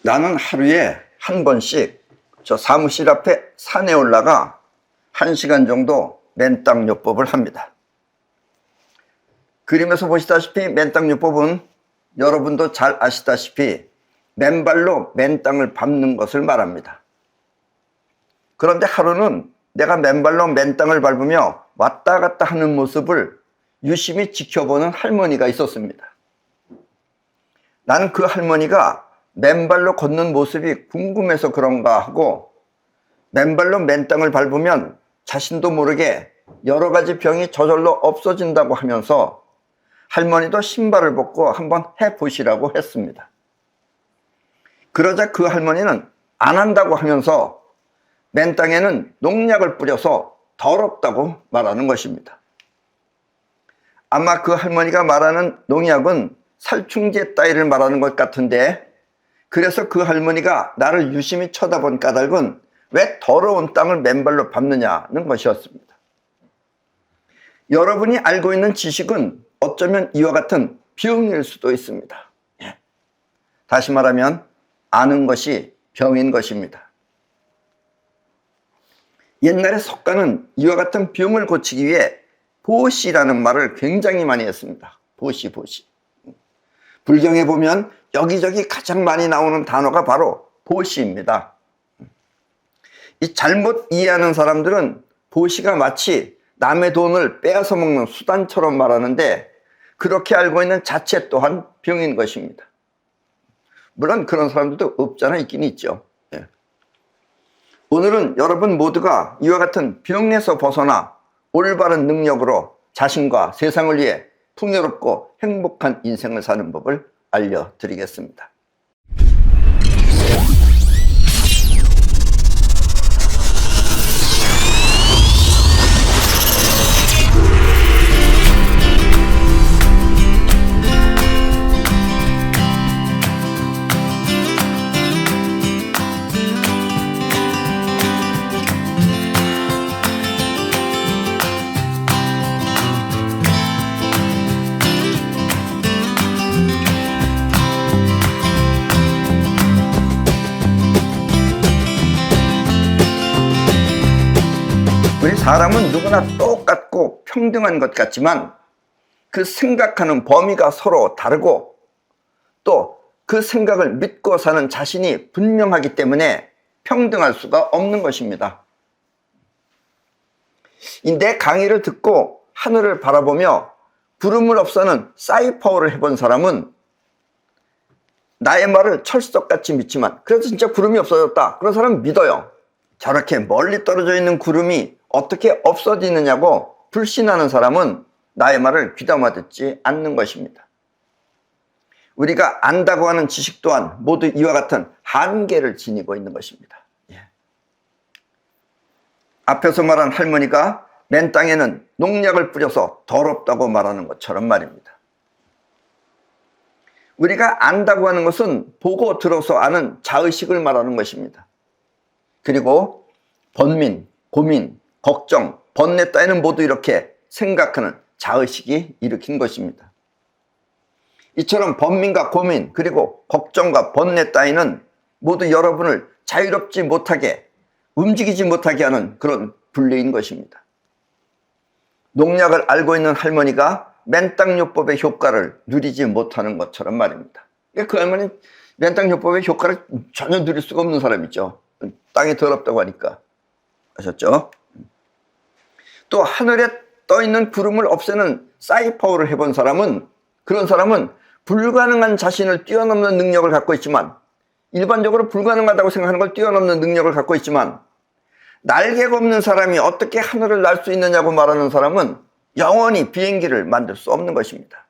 나는 하루에 한 번씩 저 사무실 앞에 산에 올라가 1시간 정도 맨땅요법을 합니다. 그림에서 보시다시피 맨땅요법은 여러분도 잘 아시다시피 맨발로 맨땅을 밟는 것을 말합니다. 그런데 하루는 내가 맨발로 맨땅을 밟으며 왔다 갔다 하는 모습을 유심히 지켜보는 할머니가 있었습니다. 나는 그 할머니가 맨발로 걷는 모습이 궁금해서 그런가 하고 맨발로 맨땅을 밟으면 자신도 모르게 여러 가지 병이 저절로 없어진다고 하면서 할머니도 신발을 벗고 한번 해보시라고 했습니다. 그러자 그 할머니는 안 한다고 하면서 맨땅에는 농약을 뿌려서 더럽다고 말하는 것입니다. 아마 그 할머니가 말하는 농약은 살충제 따위를 말하는 것 같은데, 그래서 그 할머니가 나를 유심히 쳐다본 까닭은 왜 더러운 땅을 맨발로 밟느냐는 것이었습니다. 여러분이 알고 있는 지식은 어쩌면 이와 같은 병일 수도 있습니다. 다시 말하면 아는 것이 병인 것입니다. 옛날에 석가는 이와 같은 병을 고치기 위해 보시라는 말을 굉장히 많이 했습니다. 보시. 불경에 보면 여기저기 가장 많이 나오는 단어가 바로 보시입니다. 이 잘못 이해하는 사람들은 보시가 마치 남의 돈을 빼앗아 먹는 수단처럼 말하는데, 그렇게 알고 있는 자체 또한 병인 것입니다. 물론 그런 사람들도 없잖아 있긴 있죠. 오늘은 여러분 모두가 이와 같은 병에서 벗어나 올바른 능력으로 자신과 세상을 위해 풍요롭고 행복한 인생을 사는 법을 알려드리겠습니다. 우리 사람은 누구나 똑같고 평등한 것 같지만 그 생각하는 범위가 서로 다르고 또 그 생각을 믿고 사는 자신이 분명하기 때문에 평등할 수가 없는 것입니다. 내 강의를 듣고 하늘을 바라보며 구름을 없애는 사이파워를 해본 사람은 나의 말을 철석같이 믿지만 그래서 진짜 구름이 없어졌다, 그런 사람은 믿어요. 저렇게 멀리 떨어져 있는 구름이 어떻게 없어지느냐고 불신하는 사람은 나의 말을 귀담아 듣지 않는 것입니다. 우리가 안다고 하는 지식 또한 모두 이와 같은 한계를 지니고 있는 것입니다. 앞에서 말한 할머니가 맨 땅에는 농약을 뿌려서 더럽다고 말하는 것처럼 말입니다. 우리가 안다고 하는 것은 보고 들어서 아는 자의식을 말하는 것입니다. 그리고 번민, 고민, 걱정, 번뇌 따위는 모두 이렇게 생각하는 자의식이 일으킨 것입니다. 이처럼 번민과 고민 그리고 걱정과 번뇌 따위는 모두 여러분을 자유롭지 못하게, 움직이지 못하게 하는 그런 분류인 것입니다. 농약을 알고 있는 할머니가 맨땅요법의 효과를 누리지 못하는 것처럼 말입니다. 그 할머니는 맨땅요법의 효과를 전혀 누릴 수가 없는 사람이죠. 땅이 더럽다고 하니까. 아셨죠? 또 하늘에 떠있는 구름을 없애는 사이파워를 해본 사람은, 그런 사람은 불가능한 자신을 뛰어넘는 능력을 갖고 있지만, 일반적으로 불가능하다고 생각하는 걸 뛰어넘는 능력을 갖고 있지만, 날개가 없는 사람이 어떻게 하늘을 날 수 있느냐고 말하는 사람은 영원히 비행기를 만들 수 없는 것입니다.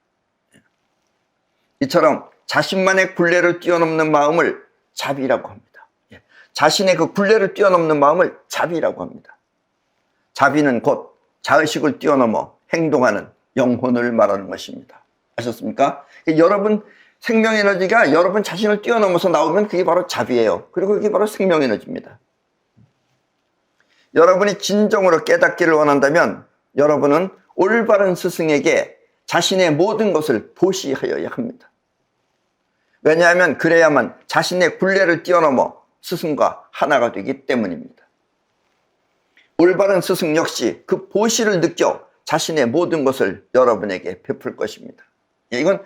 이처럼 자신만의 굴레를 뛰어넘는 마음을 자비라고 합니다. 자신의 그 굴레를 뛰어넘는 마음을 자비라고 합니다. 자비는 곧 자의식을 뛰어넘어 행동하는 영혼을 말하는 것입니다. 아셨습니까? 여러분 생명에너지가 여러분 자신을 뛰어넘어서 나오면 그게 바로 자비예요. 그리고 그게 바로 생명에너지입니다. 여러분이 진정으로 깨닫기를 원한다면 여러분은 올바른 스승에게 자신의 모든 것을 보시하여야 합니다. 왜냐하면 그래야만 자신의 굴레를 뛰어넘어 스승과 하나가 되기 때문입니다. 올바른 스승 역시 그 보시를 느껴 자신의 모든 것을 여러분에게 베풀 것입니다. 이건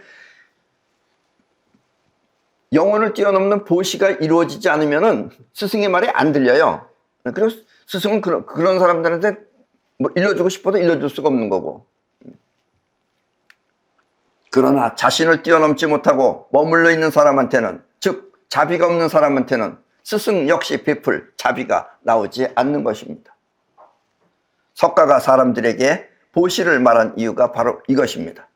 영혼을 뛰어넘는 보시가 이루어지지 않으면 스승의 말이 안 들려요. 그래서 스승은 그런 사람들한테 뭐 일러주고 싶어도 일러줄 수가 없는 거고. 그러나 자신을 뛰어넘지 못하고 머물러 있는 사람한테는, 즉 자비가 없는 사람한테는 스승 역시 베풀 자비가 나오지 않는 것입니다. 석가가 사람들에게 보시를 말한 이유가 바로 이것입니다.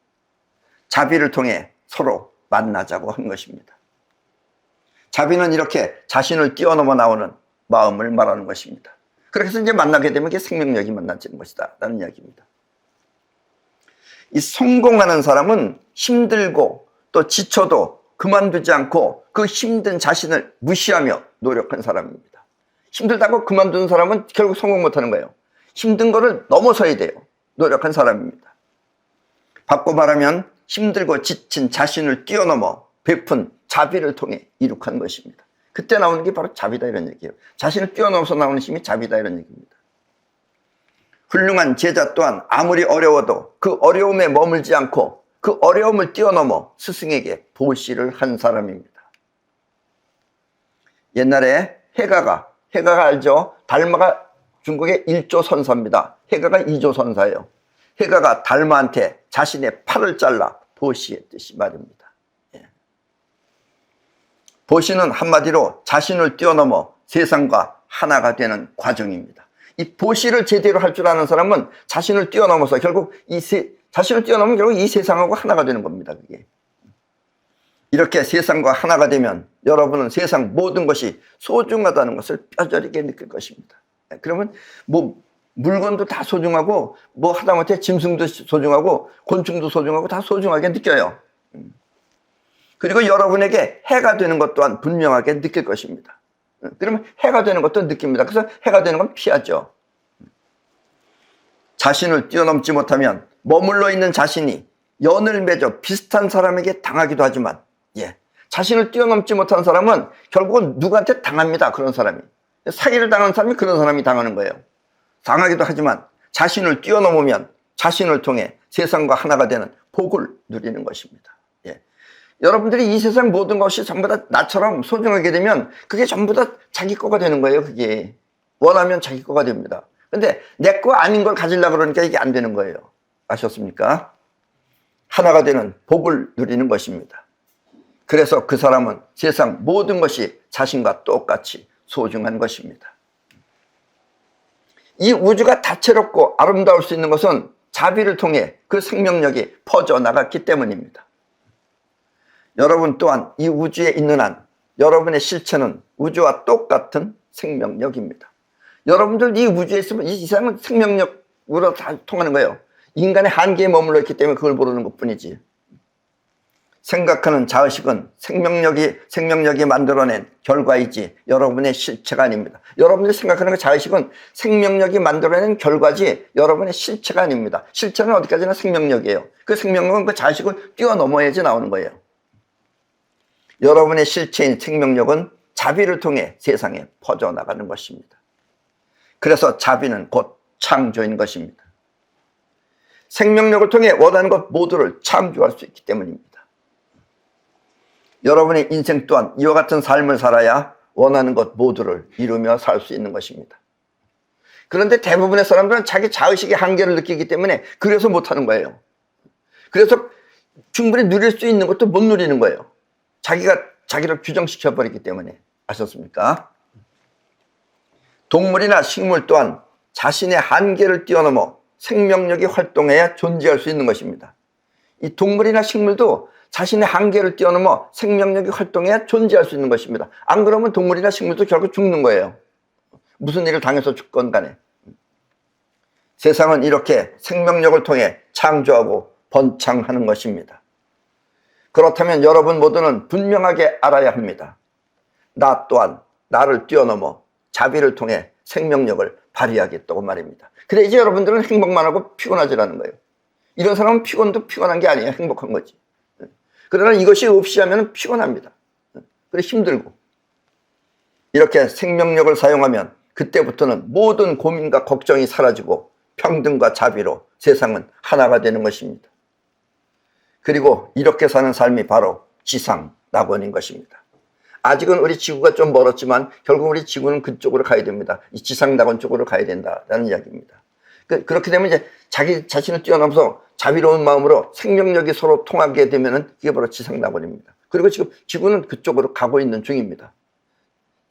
자비를 통해 서로 만나자고 한 것입니다. 자비는 이렇게 자신을 뛰어넘어 나오는 마음을 말하는 것입니다. 그래서 이제 만나게 되면 이게 생명력이 만나지는 것이다 라는 이야기입니다. 이 성공하는 사람은 힘들고 또 지쳐도 그만두지 않고 그 힘든 자신을 무시하며 노력한 사람입니다. 힘들다고 그만두는 사람은 결국 성공 못하는 거예요. 힘든 거를 넘어서야 돼요. 노력한 사람입니다. 바꿔 말하면 힘들고 지친 자신을 뛰어넘어 베푼 자비를 통해 이룩한 것입니다. 그때 나오는 게 바로 자비다 이런 얘기예요. 자신을 뛰어넘어서 나오는 힘이 자비다 이런 얘기입니다. 훌륭한 제자 또한 아무리 어려워도 그 어려움에 머물지 않고 그 어려움을 뛰어넘어 스승에게 보시를 한 사람입니다. 옛날에 해가가 알죠? 달마가 중국의 1조 선사입니다. 해가가 2조 선사예요. 해가가 달마한테 자신의 팔을 잘라 보시했듯이 말입니다. 보시는 한마디로 자신을 뛰어넘어 세상과 하나가 되는 과정입니다. 이 보시를 제대로 할 줄 아는 사람은 자신을 뛰어넘어서 결국 자신을 뛰어넘으면 결국 이 세상하고 하나가 되는 겁니다. 그게. 이렇게 세상과 하나가 되면 여러분은 세상 모든 것이 소중하다는 것을 뼈저리게 느낄 것입니다. 그러면 뭐 물건도 다 소중하고 뭐 하다못해 짐승도 소중하고 곤충도 소중하고 다 소중하게 느껴요. 그리고 여러분에게 해가 되는 것 또한 분명하게 느낄 것입니다. 그러면 해가 되는 것도 느낍니다. 그래서 해가 되는 건 피하죠. 자신을 뛰어넘지 못하면 머물러 있는 자신이 연을 맺어 비슷한 사람에게 당하기도 하지만 자신을 뛰어넘지 못한 사람은 결국은 누구한테 당합니다. 그런 사람이. 사기를 당한 사람이 그런 사람이 당하는 거예요. 당하기도 하지만 자신을 뛰어넘으면 자신을 통해 세상과 하나가 되는 복을 누리는 것입니다. 여러분들이 이 세상 모든 것이 전부 다 나처럼 소중하게 되면 그게 전부 다 자기 거가 되는 거예요. 그게 원하면 자기 거가 됩니다. 근데 내 거 아닌 걸 가지려고 그러니까 이게 안 되는 거예요. 아셨습니까? 하나가 되는 복을 누리는 것입니다. 그래서 그 사람은 세상 모든 것이 자신과 똑같이 소중한 것입니다. 이 우주가 다채롭고 아름다울 수 있는 것은 자비를 통해 그 생명력이 퍼져나갔기 때문입니다. 여러분 또한 이 우주에 있는 한 여러분의 실체는 우주와 똑같은 생명력입니다. 여러분들 이 우주에 있으면 이 세상은 생명력으로 다 통하는 거예요. 인간의 한계에 머물러 있기 때문에 그걸 모르는 것뿐이지. 생각하는 자의식은 생명력이 만들어낸 결과이지 여러분의 실체가 아닙니다. 여러분들이 생각하는 그 자의식은 생명력이 만들어낸 결과지 여러분의 실체가 아닙니다. 실체는 어디까지나 생명력이에요. 그 생명력은 그 자의식을 뛰어넘어야지 나오는 거예요. 여러분의 실체인 생명력은 자비를 통해 세상에 퍼져나가는 것입니다. 그래서 자비는 곧 창조인 것입니다. 생명력을 통해 원하는 것 모두를 창조할 수 있기 때문입니다. 여러분의 인생 또한 이와 같은 삶을 살아야 원하는 것 모두를 이루며 살 수 있는 것입니다. 그런데 대부분의 사람들은 자기 자의식의 한계를 느끼기 때문에 그래서 못하는 거예요. 그래서 충분히 누릴 수 있는 것도 못 누리는 거예요. 자기가 자기를 규정시켜버리기 때문에. 아셨습니까? 동물이나 식물 또한 자신의 한계를 뛰어넘어 생명력이 활동해야 존재할 수 있는 것입니다. 이 동물이나 식물도 자신의 한계를 뛰어넘어 생명력이 활동해야 존재할 수 있는 것입니다. 안 그러면 동물이나 식물도 결국 죽는 거예요. 무슨 일을 당해서 죽건 간에. 세상은 이렇게 생명력을 통해 창조하고 번창하는 것입니다. 그렇다면 여러분 모두는 분명하게 알아야 합니다. 나 또한 나를 뛰어넘어 자비를 통해 생명력을 발휘하겠다고 말입니다. 그래야지 여러분들은 행복만 하고 피곤하지 않는 거예요. 이런 사람은 피곤도 피곤한 게 아니에요. 행복한 거지. 그러나 이것이 없이 하면 피곤합니다. 그래 힘들고. 이렇게 생명력을 사용하면 그때부터는 모든 고민과 걱정이 사라지고 평등과 자비로 세상은 하나가 되는 것입니다. 그리고 이렇게 사는 삶이 바로 지상낙원인 것입니다. 아직은 우리 지구가 좀 멀었지만 결국 우리 지구는 그쪽으로 가야 됩니다. 이 지상낙원 쪽으로 가야 된다라는 이야기입니다. 그렇게 되면 이제 자기 자신을 뛰어넘어서 자비로운 마음으로 생명력이 서로 통하게 되면은 이게 바로 지상낙원입니다. 그리고 지금 지구는 그쪽으로 가고 있는 중입니다.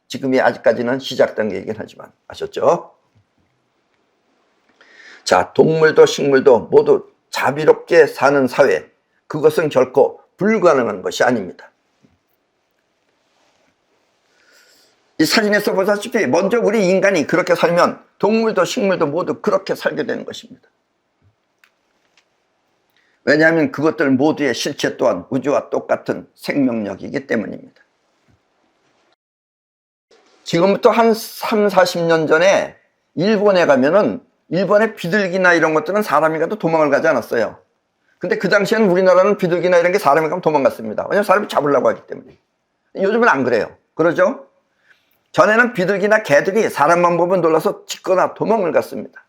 지금이 아직까지는 시작 단계이긴 하지만 아셨죠? 자, 동물도 식물도 모두 자비롭게 사는 사회, 그것은 결코 불가능한 것이 아닙니다. 이 사진에서 보다시피 먼저 우리 인간이 그렇게 살면 동물도 식물도 모두 그렇게 살게 되는 것입니다. 왜냐하면 그것들 모두의 실체 또한 우주와 똑같은 생명력이기 때문입니다. 지금부터 한 3, 40년 전에 일본에 가면은 일본의 비둘기나 이런 것들은 사람이 가도 도망을 가지 않았어요. 근데 그 당시에는 우리나라는 비둘기나 이런 게 사람이 가면 도망갔습니다. 왜냐하면 사람이 잡으려고 하기 때문에. 요즘은 안 그래요. 그러죠? 전에는 비둘기나 개들이 사람만 보면 놀라서 짖거나 도망을 갔습니다.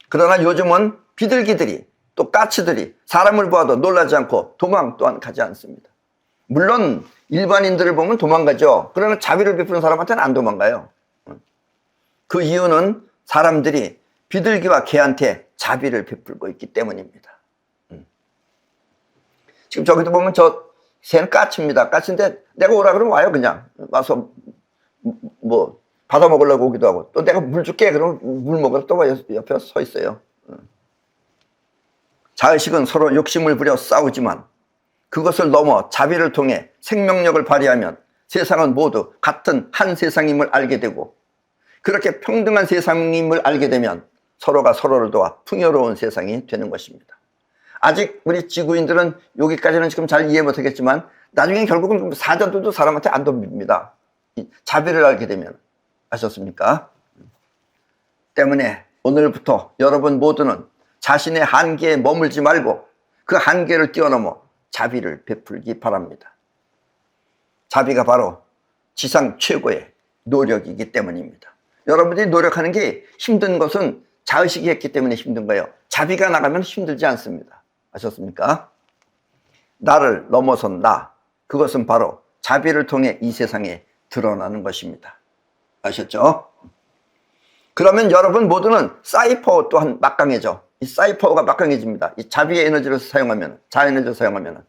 그러나 요즘은 비둘기들이 또 까치들이 사람을 보아도 놀라지 않고 도망 또한 가지 않습니다. 물론 일반인들을 보면 도망가죠. 그러나 자비를 베푸는 사람한테는 안 도망가요. 그 이유는 사람들이 비둘기와 개한테 자비를 베풀고 있기 때문입니다. 지금 저기도 보면 저 새는 까치입니다. 까치인데 내가 오라 그러면 와요. 그냥 와서 뭐 받아 먹으려고 오기도 하고, 또 내가 물 줄게 그러면 물 먹으러 또 옆에 서 있어요. 자의식은 서로 욕심을 부려 싸우지만 그것을 넘어 자비를 통해 생명력을 발휘하면 세상은 모두 같은 한 세상임을 알게 되고, 그렇게 평등한 세상임을 알게 되면 서로가 서로를 도와 풍요로운 세상이 되는 것입니다. 아직 우리 지구인들은 여기까지는 지금 잘 이해 못하겠지만 나중에 결국은 사자들도 사람한테 안 덤빕니다. 자비를 알게 되면. 아셨습니까? 때문에 오늘부터 여러분 모두는 자신의 한계에 머물지 말고 그 한계를 뛰어넘어 자비를 베풀기 바랍니다. 자비가 바로 지상 최고의 노력이기 때문입니다. 여러분들이 노력하는 게 힘든 것은 자의식이 했기 때문에 힘든 거예요. 자비가 나가면 힘들지 않습니다. 아셨습니까? 나를 넘어선 나, 그것은 바로 자비를 통해 이 세상에 드러나는 것입니다. 아셨죠? 그러면 여러분 모두는 사이퍼 또한 막강해져. 이 사이퍼가 막강해집니다. 이 자비의 에너지를 사용하면, 자에너지를 사용하면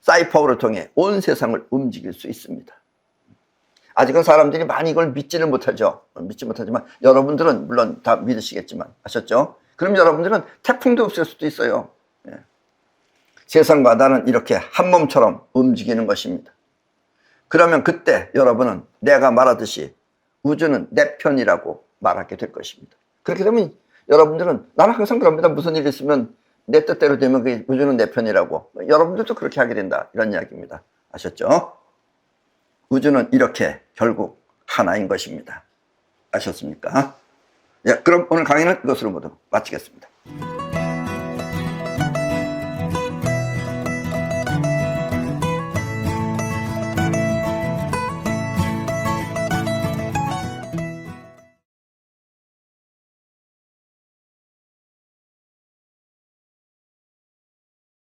사이퍼를 통해 온 세상을 움직일 수 있습니다. 아직은 사람들이 많이 이걸 믿지는 못하죠. 믿지 못하지만 여러분들은 물론 다 믿으시겠지만, 아셨죠? 그럼 여러분들은 태풍도 없을 수도 있어요. 예. 세상과 나는 이렇게 한 몸처럼 움직이는 것입니다. 그러면 그때 여러분은 내가 말하듯이 우주는 내 편이라고 말하게 될 것입니다. 그렇게 되면 여러분들은, 나는 항상 그럽니다. 무슨 일이 있으면 내 뜻대로 되면 그 우주는 내 편이라고. 여러분들도 그렇게 하게 된다, 이런 이야기입니다. 아셨죠? 우주는 이렇게 결국 하나인 것입니다. 아셨습니까? 예, 그럼 오늘 강의는 이것으로 모두 마치겠습니다.